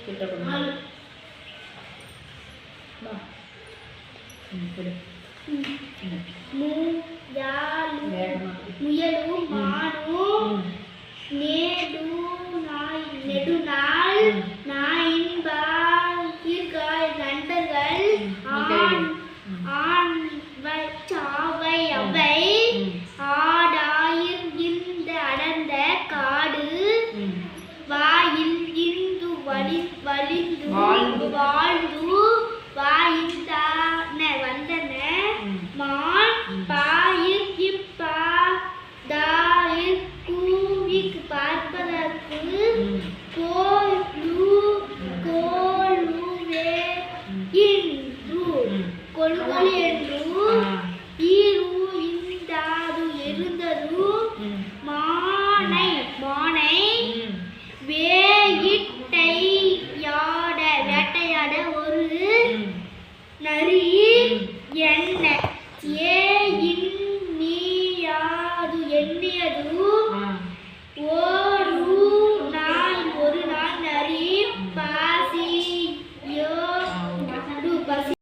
கிட்ட கொண்டு வா. கொடு. முயலும் மானும் நெடுநாள் நாயின்பால் நண்டர்கள் சாவை அவை ஆடாயிருந்த அடர்ந்த காடு வாயில் இந்து வலிந்து வாழ்ந்து வாயின்தான வந்தன மான் பாயிர் இப்பாதாயிர் கூவிக்கு பார்ப்பதற்கு கோலுவே இன்று கொள்கொள் என்று ஈரு இந்தாது இருந்தது மானை வேட்டையாட ஒரு நரி எண்ணியது